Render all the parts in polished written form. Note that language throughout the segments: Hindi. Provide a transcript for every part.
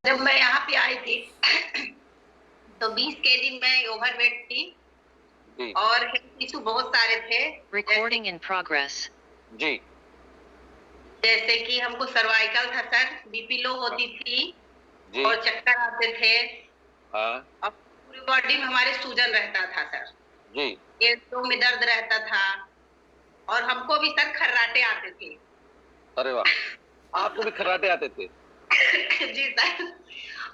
जब मैं यहाँ पे आई थी तो 20 केजी मैं ओवरवेट थी जी और हेल्थ इशू बहुत सारे थे। Recording in progress. जी जैसे कि हमको सर्वाइकल था सर, बीपी लो होती थी जी और चक्कर आते थे हाँ और पूरी बॉडी में हमारे सूजन रहता था सर, जी पेटों में दर्द रहता था और हमको भी सर खर्राटे आते थे। अरे वाह, आपको भी खर्राटे आते थे? जी सर,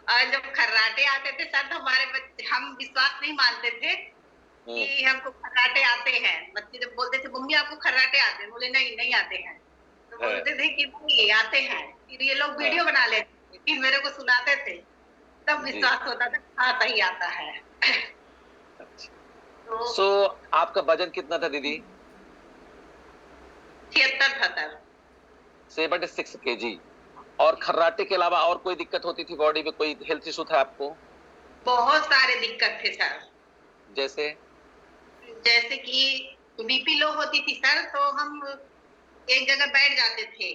और जब खर्राटे आते थे सर तो हमारे बच्चे हम विश्वास नहीं मानते थे कि हमको खर्राटे आते हैं। बच्चे जब बोलते थे मम्मी आपको खर्राटे आते हैं, बोले नहीं नहीं आते हैं। तो है बोलते थे कि नहीं आते हैं। फिर ये लोग हाँ वीडियो बना लेते थे, फिर मेरे को सुनाते थे, तब जी विश्वास होता था हाँ सही आता है। अच्छा। तो सो आपका वजन कितना था दीदी? 76 था सर। 76 केजी। और खर्राटे के अलावा और कोई दिक्कत होती थी बॉडी में? कोई हेल्थ इशू था आपको? बहुत सारे दिक्कत थे सर, जैसे? जैसे कि बीपी लो होती थी सर तो हम एक जगह बैठ जाते थे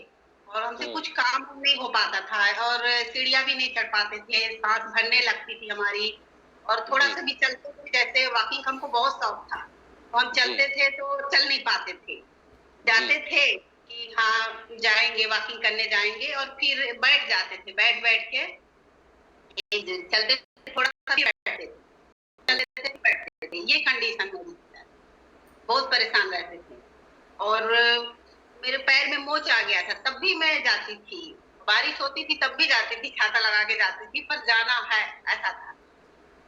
और हमसे कुछ काम नहीं हो पाता था और सीढ़ियां भी नहीं चढ़ पाते थे, सांस भरने लगती थी हमारी और थोड़ा जी सा भी चलते थे, जैसे वॉकिंग हमको बहुत शौक था तो हम जी चलते थे तो चल नहीं पाते थे। जी जाते थे कि हाँ जाएंगे वॉकिंग करने जाएंगे और फिर बैठ जाते थे, बैठ बैठ के चलते थे, थोड़ा सा भी बैठते थे, चलते थे बैठते थे, ये कंडीशन मेरी थी। बहुत परेशान रहते थे और मेरे पैर में मोच आ गया था, तब भी मैं जाती थी, बारिश होती थी तब भी जाती थी, छाता लगा के जाती थी, पर जाना है ऐसा था।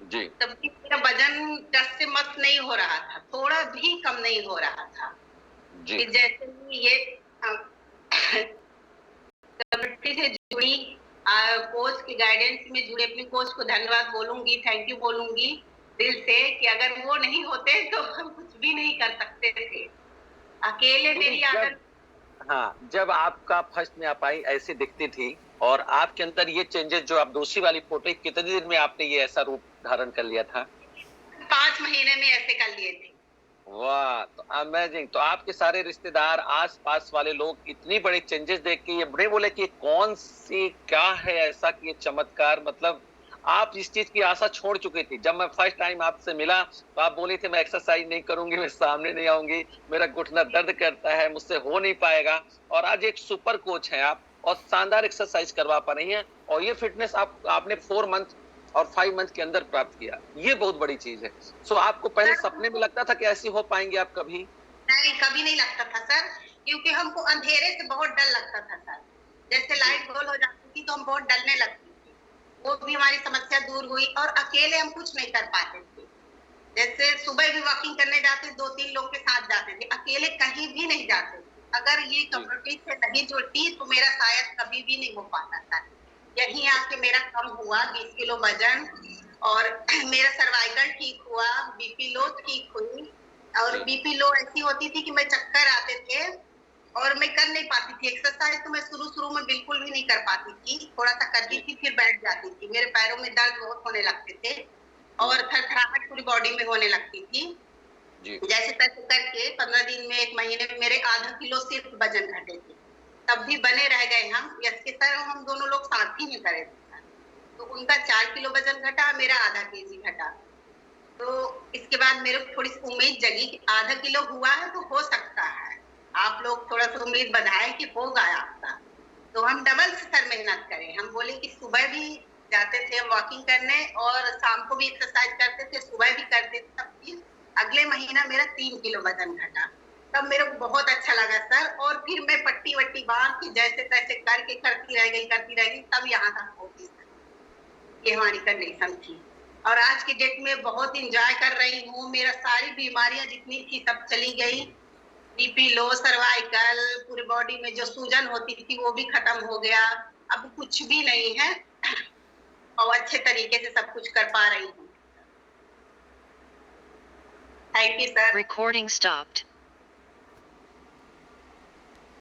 जी तब भी मेरा वजन 10 से मत नहीं हो रहा था, थोड़ा भी कम नहीं हो रहा था। जी फिर जैसे ही ये कम्युनिटी से जुड़ी कोच की गाइडेंस में जुड़े अपने कोच को धन्यवाद बोलूंगी, थैंक यू बोलूंगी दिल से कि अगर वो नहीं होते तो हम कुछ भी नहीं कर सकते थे। अकेले दीदी मेरी जब आदत जब आपका फर्स्ट में आप आई ऐसी दिखती थी और आपके अंदर ये चेंजेस जो आप दूसरी वाली फोटो, कितने दिन में आपने ये ऐसा रूप धारण कर लिया था? 5 महीने में ऐसे कर लिए थे। वाह, तो अमेजिंग। तो आपके सारे रिश्तेदार, आस-पास वाले लोग इतनी बड़ी चेंजेस देख के ये बड़े बोले कि कौन सी क्या है ऐसा कि ये चमत्कार, मतलब आप इस चीज की आशा छोड़ चुकी थी। जब मैं फर्स्ट टाइम आपसे मिला तो आप बोली थी मैं एक्सरसाइज नहीं करूंगी, मैं सामने नहीं आऊंगी, मेरा घुटना दर्द करता है, मुझसे हो नहीं पाएगा। और आज एक सुपर कोच हैं आप और शानदार एक्सरसाइज करवा पा रही हैं और ये फिटनेस आपने 4 मंथ और 5 मंथ के अंदर प्राप्त किया। ये बहुत बड़ी चीज है। सो आपको पहले सपने में लगता था कि ऐसी हो पाएंगे आप कभी? नहीं, कभी नहीं लगता था सर, क्योंकि हमको अंधेरे से बहुत डर लगता था सर। जैसे जी लाइट गोल हो जाती थी तो हम बहुत डरने लगती थी। वो भी हमारी समस्या दूर हुई और अकेले हम कुछ नहीं कर पाते थे। जैसे सुबह भी वॉकिंग करने जाते 2-3 लोग के साथ जाते थे, अकेले कहीं भी नहीं जाते थे। अगर ये जी कम्युनिटी से नहीं जुड़ती तो मेरा शायद कभी भी नहीं हो पाता था। यहीं आके मेरा कम हुआ 20 किलो वजन और मेरा सर्वाइकल ठीक हुआ, बीपी लो ठीक हुई और जी बीपी लो ऐसी होती थी कि मैं चक्कर आते थे और मैं कर नहीं पाती थी। एक्सरसाइज तो मैं शुरू-शुरू में बिल्कुल भी नहीं कर पाती थी। थोड़ा-सा करती जी थी फिर बैठ जाती थी। मेरे पैरों में दर्द बहुत होने लगते थे और हम्म, थरथराहट पूरी बॉडी में होने लगती थी। जी जैसे-तैसे करके 15 दिन में 1 महीने में मेरे आधा किलो सिर्फ वजन घटे थे। तब भी बने रह गए हम। यस के सर हम दोनों लोग साथ ही में करे थे। तो उनका 4 किलो वजन घटा, मेरा आधा केजी घटा। तो इसके बाद मेरे को थोड़ी-सी उम्मीद जगी कि आधा किलो हुआ है तो हो सकता है। आप लोग थोड़ा-सा उम्मीद बढ़ाएँ कि होगा आपका। तो हम डबल से सर मेहनत करें। हम बोले कि सुबह भी जाते थे वॉकिंग करने और शाम को भी एक्सरसाइज करते थे, सुबह भी करते थे। तब फिर अगले महीना मेरा 3 किलो वजन घटा। तब मेरे को बहुत अच्छा लगा सर और फिर मैं पट्टी-वट्टी बाँध के जैसे-तैसे करके करती रह गई, तब यहाँ तक पहुँची सर। ये हमारी कंडीशन थी और आज की डेट में बहुत एंजॉय कर रही हूँ। मेरा सारी बीमारियां जितनी थी सब चली गई। बीपी लो, सर्वाइकल, पूरी बॉडी में जो सूजन होती थी वो भी खत्म हो गया। अब कुछ भी नहीं है और अच्छे तरीके से सब कुछ कर पा रही हूँ। Thank you sir. Recording stopped.